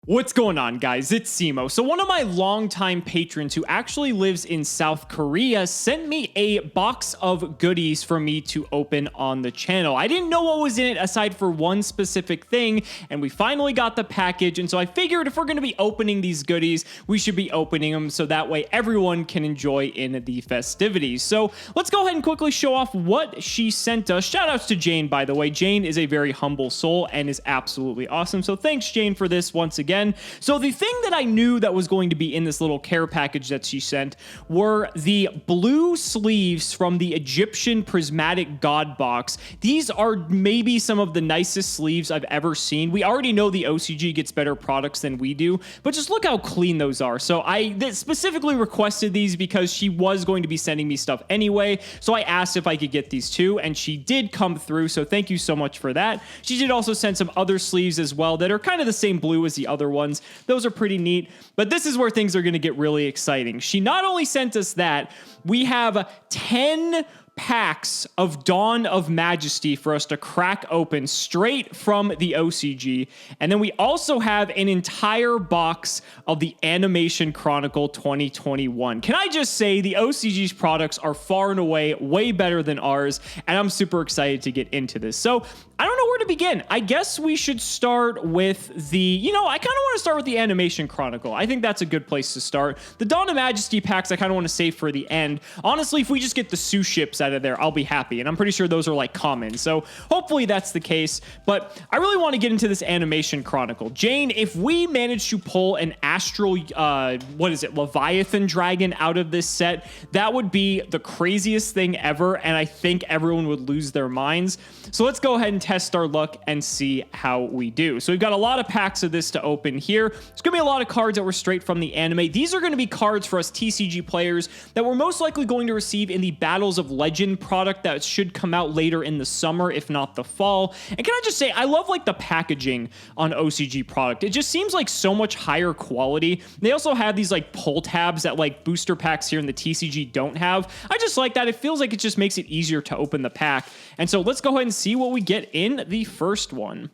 What's going on, guys? It's Cimo. So one of my longtime patrons who actually lives in South Korea sent me a box of goodies for me to open on the channel. I didn't know what was in it aside for one specific thing, and we finally got the package, and so I figured if we're going to be opening these goodies, we should be opening them so that way everyone can enjoy in the festivities. So let's go ahead and quickly show off what she sent us. Shout outs to Jane, by the way. Jane is a very humble soul and is absolutely awesome. So thanks, Jane, for this once again. So the thing that I knew that was going to be in this little care package that she sent were the blue sleeves from the Egyptian Prismatic God box. These are maybe some of the nicest sleeves I've ever seen. We already know the OCG gets better products than we do, but just look how clean those are. So I specifically requested these because she was going to be sending me stuff anyway. So I asked if I could get these too, and she did come through. So thank you so much for that. She did also send some other sleeves as well that are kind of the same blue as the other ones. Those are pretty neat, but this is where things are going to get really exciting. She not only sent us that, we have 10 packs of Dawn of Majesty for us to crack open straight from the OCG. And then we also have an entire box of the Animation Chronicle 2021. Can I just say the OCG's products are far and away way better than ours, and I'm super excited to get into this. So I don't know where to begin. I guess we should start with I kind of want to start with the Animation Chronicle. I think that's a good place to start. The Dawn of Majesty packs I kind of want to save for the end. Honestly, if we just get the Sue ships out of there, I'll be happy. And I'm pretty sure those are like common. So hopefully that's the case. But I really want to get into this Animation Chronicle. Jane, if we manage to pull an astral, Leviathan dragon out of this set, that would be the craziest thing ever. And I think everyone would lose their minds. So let's go ahead and test our luck and see how we do. So we've got a lot of packs of this to open here. There's going to be a lot of cards that were straight from the anime. These are going to be cards for us TCG players that we're most likely going to receive in the Battles of Legend product that should come out later in the summer, if not the fall. And can I just say, I love like the packaging on OCG product. It just seems like so much higher quality. They also have these like pull tabs that like booster packs here in the TCG don't have. I just like that. It feels like it just makes it easier to open the pack. And so let's go ahead and see what we get in the first one.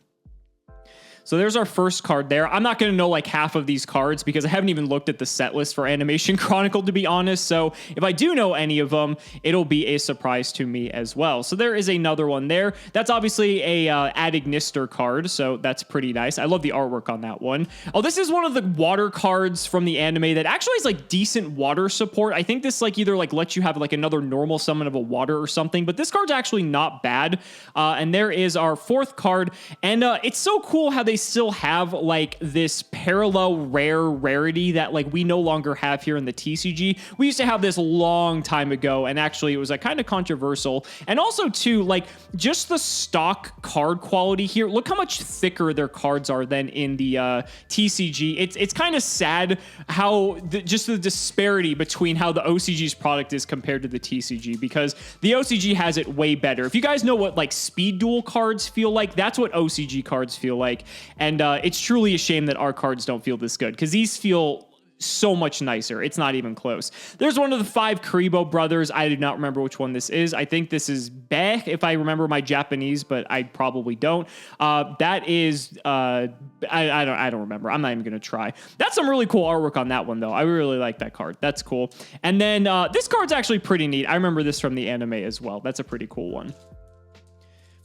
So there's our first card there. I'm not going to know like half of these cards because I haven't even looked at the set list for Animation Chronicle, to be honest. So if I do know any of them, it'll be a surprise to me as well. So there is another one there. That's obviously a Ad Ignister card, so that's pretty nice. I love the artwork on that one. Oh, this is one of the water cards from the anime that actually has like decent water support. I think this like either like lets you have like another normal summon of a water or something, but this card's actually not bad. And there is our fourth card. And it's so cool how they still have like this parallel rarity that like we no longer have here in the TCG. We used to have this a long time ago, and actually it was like kind of controversial. And also too, like just the stock card quality here. Look how much thicker their cards are than in the TCG. It's kind of sad how just the disparity between how the OCG's product is compared to the TCG, because the OCG has it way better. If you guys know what like speed duel cards feel like, that's what OCG cards feel like. And it's truly a shame that our cards don't feel this good, because these feel so much nicer. It's not even close. There's one of the 5 Karibo brothers. I do not remember which one this is. I think this is Be, if I remember my Japanese, but I probably don't. That is, I don't remember. I'm not even going to try. That's some really cool artwork on that one, though. I really like that card. That's cool. And then this card's actually pretty neat. I remember this from the anime as well. That's a pretty cool one.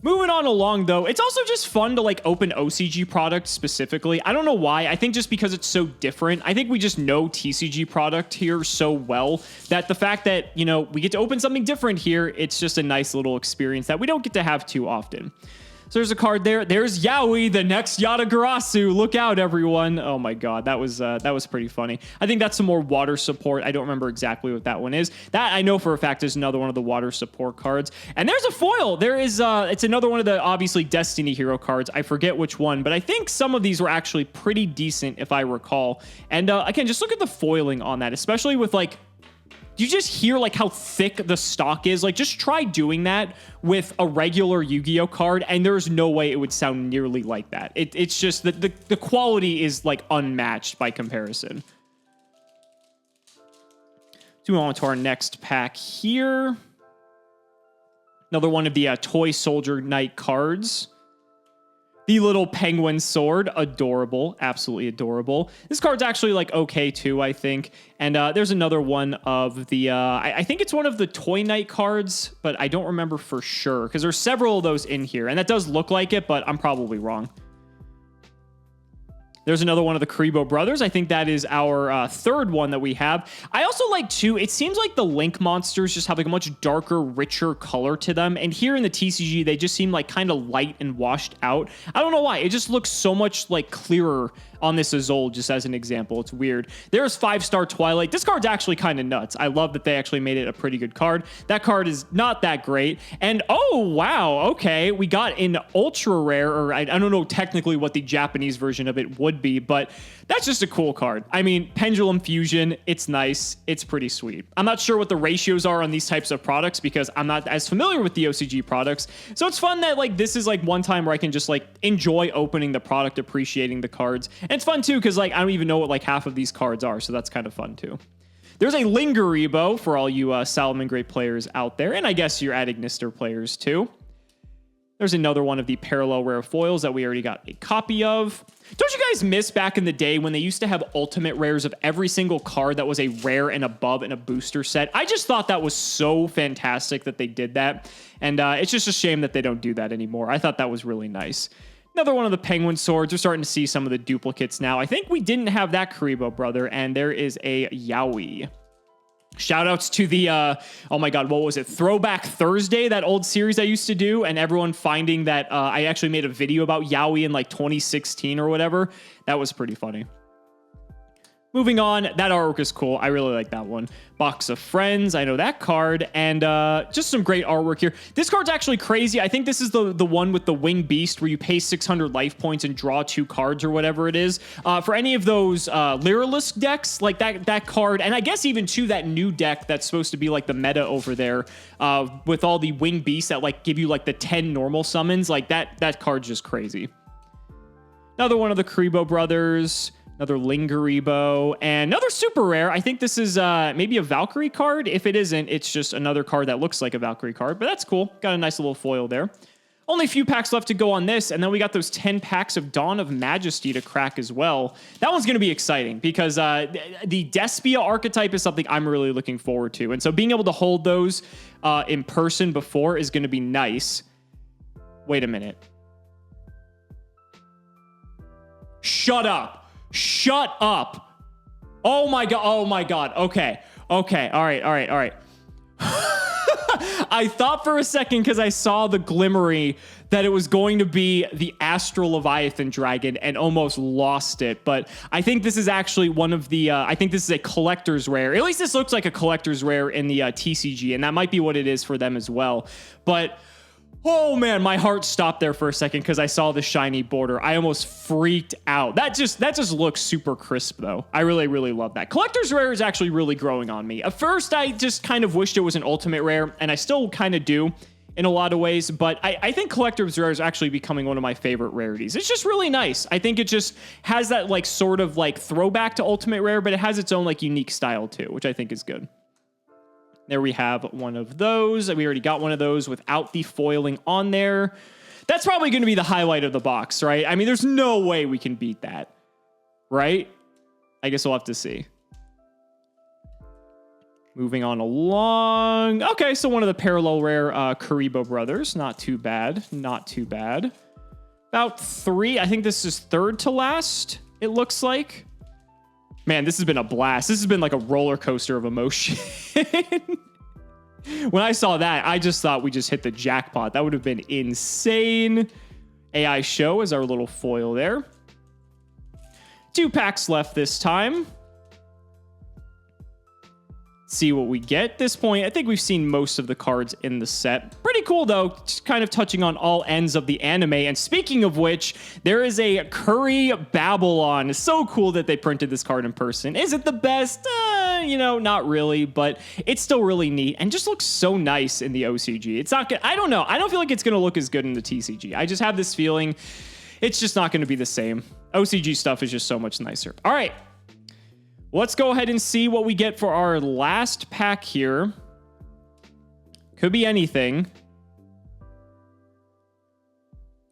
Moving on along, though, it's also just fun to like open OCG products specifically. I don't know why. I think just because it's so different. I think we just know TCG product here so well that the fact that, we get to open something different here, it's just a nice little experience that we don't get to have too often. So there's a card there. There's Yaoi, the next Yatagarasu. Look out, everyone. Oh my god, that was pretty funny. I think that's some more water support. I don't remember exactly what that one is. That I know for a fact is another one of the water support cards. And there's a foil. There is it's another one of the obviously Destiny Hero cards. I forget which one, but I think some of these were actually pretty decent if I recall. And again, just look at the foiling on that, especially with like, do you just hear like how thick the stock is? Like just try doing that with a regular Yu-Gi-Oh card, and there's no way it would sound nearly like that. It's just that the quality is like unmatched by comparison. So we on to our next pack here. Another one of the Toy Soldier Knight cards. The little penguin sword, adorable, absolutely adorable. This card's actually like okay too, I think. And there's another one of the, I think it's one of the Toy Night cards, but I don't remember for sure because there's several of those in here. And that does look like it, but I'm probably wrong. There's another one of the Cimoooooooo brothers. I think that is our third one that we have. I also like, too, it seems like the Link monsters just have like a much darker, richer color to them. And here in the TCG, they just seem like kind of light and washed out. I don't know why. It just looks so much like clearer on this Azul, just as an example. It's weird. There's 5-star Twilight. This card's actually kind of nuts. I love that they actually made it a pretty good card. That card is not that great. And oh, wow. Okay. We got an ultra rare, or I don't know technically what the Japanese version of it would be, but that's just a cool card. I mean, Pendulum Fusion, it's nice. It's pretty sweet. I'm not sure what the ratios are on these types of products because I'm not as familiar with the OCG products. So it's fun that like this is like one time where I can just like enjoy opening the product, appreciating the cards. And it's fun too because like I don't even know what like half of these cards are, so that's kind of fun too. There's a Lingeribo for all you Salomon Great players out there, and I guess your Adignister players too. There's another one of the parallel rare foils that we already got a copy of. Don't you guys miss back in the day when they used to have ultimate rares of every single card that was a rare and above in a booster set? I just thought that was so fantastic that they did that. And it's just a shame that they don't do that anymore. I thought that was really nice. Another one of the penguin swords. We're starting to see some of the duplicates now. I think we didn't have that Cimoooooooo brother, and there is a Yowie. Shout outs to the, oh my God, what was it? Throwback Thursday, that old series I used to do, and everyone finding that I actually made a video about Yowie in like 2016 or whatever. That was pretty funny. Moving on, that artwork is cool. I really like that one. Box of Friends, I know that card, and just some great artwork here. This card's actually crazy. I think this is the one with the Winged Beast where you pay 600 life points and draw 2 cards or whatever it is. For any of those Lyrilisk decks, like that card, and I guess even to that new deck that's supposed to be like the meta over there with all the Winged Beasts that like give you like the 10 normal summons, like that card's just crazy. Another one of the Cimoooooooo brothers. Another Lingeribo, and another super rare. I think this is maybe a Valkyrie card. If it isn't, it's just another card that looks like a Valkyrie card, but that's cool. Got a nice little foil there. Only a few packs left to go on this, and then we got those 10 packs of Dawn of Majesty to crack as well. That one's going to be exciting because the Despia archetype is something I'm really looking forward to, and so being able to hold those in person before is going to be nice. Wait a minute. Shut up. Shut up. Oh my God. Oh my God. Okay. Okay. All right. I thought for a second because I saw the glimmery that it was going to be the Astral Leviathan Dragon and almost lost it. But I think this is actually one of the, I think this is a collector's rare. At least this looks like a collector's rare in the TCG, and that might be what it is for them as well. But oh man, my heart stopped there for a second because I saw the shiny border. I almost freaked out. That just looks super crisp though. I really, really love that. Collector's Rare is actually really growing on me. At first, I just kind of wished it was an ultimate rare, and I still kind of do in a lot of ways, but I think Collector's Rare is actually becoming one of my favorite rarities. It's just really nice. I think it just has that like sort of like throwback to ultimate rare, but it has its own like unique style too, which I think is good. There we have one of those. We already got one of those without the foiling on there. That's probably going to be the highlight of the box, right? I mean, there's no way we can beat that, right? I guess we'll have to see. Moving on along. Okay, so one of the parallel rare Cimoooooooo brothers. Not too bad. Not too bad. About 3. I think this is third to last, it looks like. Man, this has been a blast. This has been like a roller coaster of emotion. When I saw that, I just thought we just hit the jackpot. That would have been insane. AI Show is our little foil there. 2 packs left this time. See what we get at this point. I think we've seen most of the cards in the set. Pretty cool, though. Just kind of touching on all ends of the anime. And speaking of which, there is a Curry Babylon. It's so cool that they printed this card in person. Is it the best? You know, not really, but it's still really neat and just looks so nice in the OCG. It's not good. I don't know. I don't feel like it's going to look as good in the TCG. I just have this feeling it's just not going to be the same. OCG stuff is just so much nicer. All right. Let's go ahead and see what we get for our last pack here. Could be anything.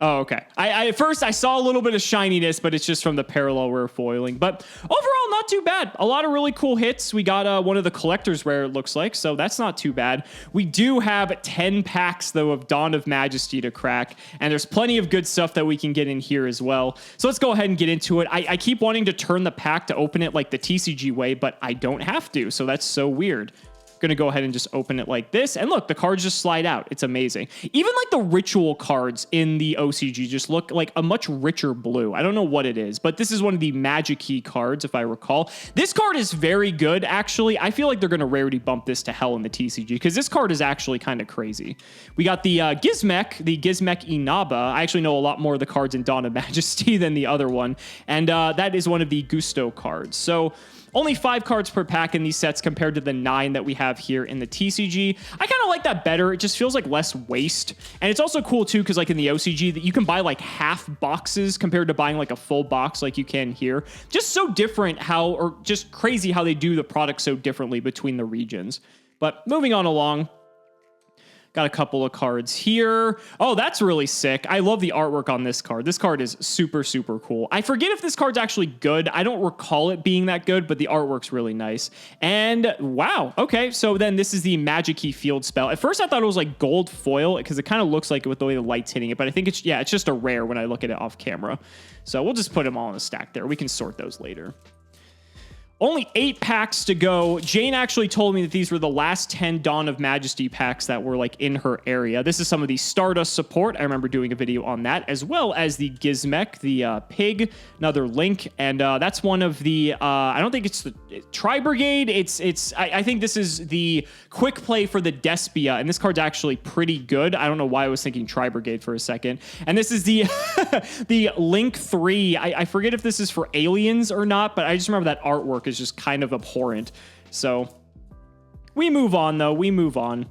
Oh, okay. I at first I saw a little bit of shininess, but it's just from the parallel rare foiling. But overall, not too bad. A lot of really cool hits. We got one of the collector's rare, it looks like, so that's not too bad. We do have 10 packs, though, of Dawn of Majesty to crack, and there's plenty of good stuff that we can get in here as well. So let's go ahead and get into it. I keep wanting to turn the pack to open it like the TCG way, but I don't have to, so that's so weird. Gonna go ahead and just open it like this, and look, the cards just slide out. It's amazing. Even like the ritual cards in the OCG just look like a much richer blue. I don't know what it is, but this is one of the Magic Key cards, if I recall. This card is very good, actually. I feel like they're gonna rarity bump this to hell in the TCG because this card is actually kind of crazy. We got the Gizmek Inaba. I actually know a lot more of the cards in Dawn of Majesty than the other one, and that is one of the Gusto cards. So only 5 cards per pack in these sets compared to the 9 that we have here in the TCG. I kind of like that better. It just feels like less waste. And it's also cool too, because like in the OCG, that you can buy like half boxes compared to buying like a full box like you can here. Just so different or just crazy how they do the product so differently between the regions. But moving on along. Got a couple of cards here. Oh, that's really sick. I love the artwork on this card. This card is super, super cool. I forget if this card's actually good. I don't recall it being that good, but the artwork's really nice. And wow, okay, so then this is the Magic Key Field Spell. At first, I thought it was like gold foil because it kind of looks like it with the way the light's hitting it, but I think it's just a rare when I look at it off camera. So we'll just put them all in a stack there. We can sort those later. Only 8 packs to go. Jane actually told me that these were the last 10 Dawn of Majesty packs that were like in her area. This is some of the Stardust support. I remember doing a video on that, as well as the Gizmek, the pig, another Link, and that's one of the. I don't think it's the Tri Brigade. I think this is the quick play for the Despia, and this card's actually pretty good. I don't know why I was thinking Tri Brigade for a second. And this is the the Link 3. I forget if this is for aliens or not, but I just remember that artwork is just kind of abhorrent. So we move on, though. We move on.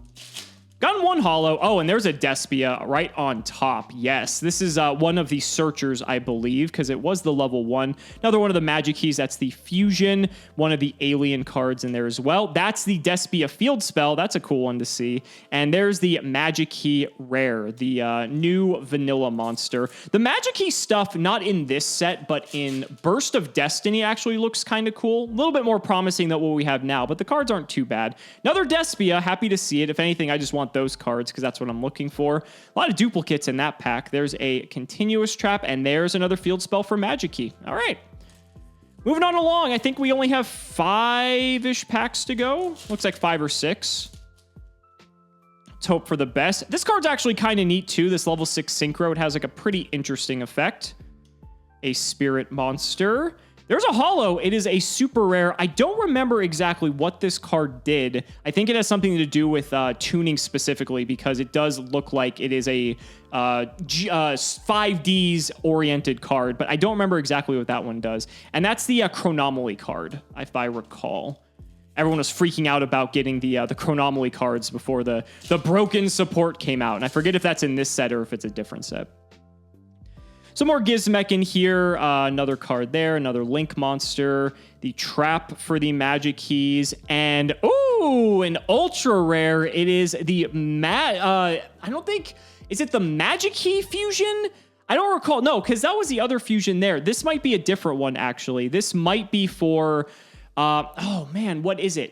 Gotten one holo. Oh, and there's a Despia right on top. Yes, this is one of the searchers, I believe, because it was the level 1. Another one of the Magic Keys. That's the Fusion. One of the alien cards in there as well. That's the Despia Field Spell. That's a cool one to see. And there's the Magic Key Rare, the new vanilla monster. The Magic Key stuff, not in this set, but in Burst of Destiny, actually looks kind of cool. A little bit more promising than what we have now, but the cards aren't too bad. Another Despia. Happy to see it. If anything, I just want those cards because that's what I'm looking for. A lot of duplicates in that pack. There's a Continuous Trap, and there's another Field Spell for Magic Key. All right. Moving on along. I think we only have 5-ish packs to go. Looks like 5 or 6. Let's hope for the best. This card's actually kind of neat too. This level 6 Synchro. It has like a pretty interesting effect. A Spirit Monster. There's a holo. It is a super rare. I don't remember exactly what this card did. I think it has something to do with tuning specifically because it does look like it is a 5Ds oriented card, but I don't remember exactly what that one does. And that's the Chronomaly card, if I recall. Everyone was freaking out about getting the Chronomaly cards before the broken support came out. And I forget if that's in this set or if it's a different set. Some more Gizmek in here. Another card there. Another Link monster. The trap for the Magic Keys. And, ooh, an ultra rare. It is the I don't think... Is it the Magic Key Fusion? I don't recall. No, because that was the other fusion there. This might be a different one, actually. This might be for... oh man, what is it?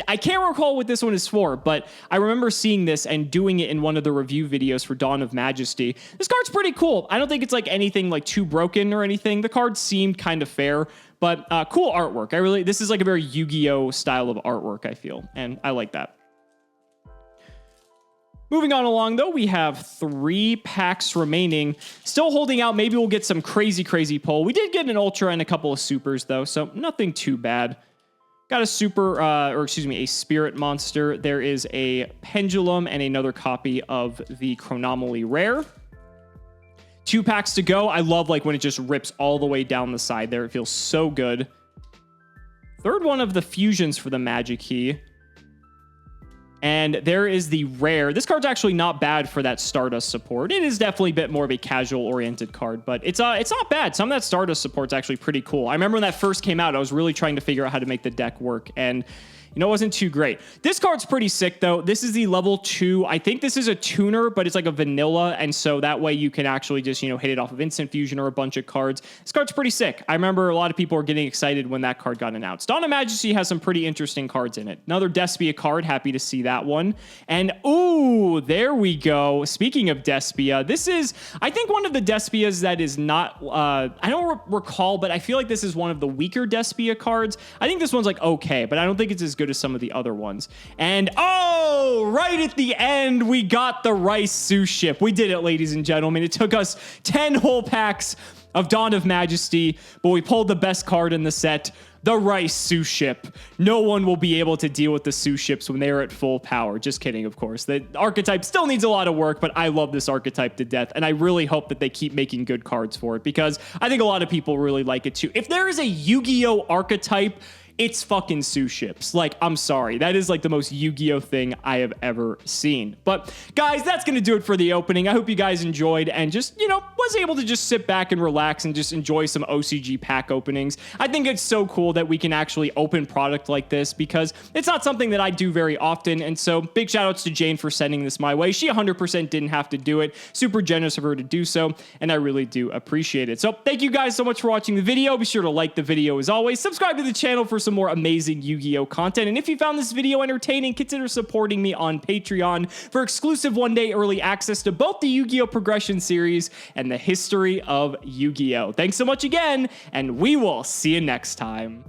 I can't recall what this one is for, but I remember seeing this and doing it in one of the review videos for Dawn of Majesty. This card's pretty cool. I don't think it's like anything like too broken or anything. The card seemed kind of fair, but cool artwork. This is like a very Yu-Gi-Oh style of artwork, I feel, and I like that. Moving on along, though, we have 3 packs remaining. Still holding out. Maybe we'll get some crazy pull. We did get an Ultra and a couple of Supers, though, so nothing too bad. Got a Super, a Spirit Monster. There is a Pendulum and another copy of the Chronomaly Rare. 2 packs to go. I love like when it just rips all the way down the side there. It feels so good. 3rd one of the fusions for the Magic Key. And there is the rare. This card's actually not bad for that Stardust support. It is definitely a bit more of a casual-oriented card, but it's not bad. Some of that Stardust support's actually pretty cool. I remember when that first came out, I was really trying to figure out how to make the deck work, and you know, it wasn't too great. This card's pretty sick though. This is the level 2. I think this is a tuner, but it's like a vanilla. And so that way you can actually just, you know, hit it off of instant fusion or a bunch of cards. This card's pretty sick. I remember a lot of people were getting excited when that card got announced. Dawn of Majesty has some pretty interesting cards in it. Another Despia card. Happy to see that one. And ooh, there we go. Speaking of Despia, this is, I think, one of the Despias that is not, I don't recall, but I feel like this is one of the weaker Despia cards. I think this one's like okay, but I don't think it's as good as some of the other ones. And oh, right at the end, we got the Rice Sue ship. We did it, ladies and gentlemen. It took us 10 whole packs of Dawn of Majesty, but we pulled the best card in the set, the Rice Sue ship. No one will be able to deal with the Sue ships when they are at full power. Just kidding, of course. The archetype still needs a lot of work, but I love this archetype to death, and I really hope that they keep making good cards for it, because I think a lot of people really like it too. If there is a Yu-Gi-Oh archetype, it's fucking Sue ships. Like, I'm sorry. That is like the most Yu-Gi-Oh thing I have ever seen. But guys, that's going to do it for the opening. I hope you guys enjoyed and just, you know, was able to just sit back and relax and just enjoy some OCG pack openings. I think it's so cool that we can actually open product like this, because it's not something that I do very often. And so big shout outs to Jane for sending this my way. She 100% didn't have to do it. Super generous of her to do so, and I really do appreciate it. So thank you guys so much for watching the video. Be sure to like the video as always. Subscribe to the channel for some more amazing Yu-Gi-Oh content. And if you found this video entertaining, consider supporting me on Patreon for exclusive one-day early access to both the Yu-Gi-Oh progression series and the history of Yu-Gi-Oh. Thanks so much again, and we will see you next time.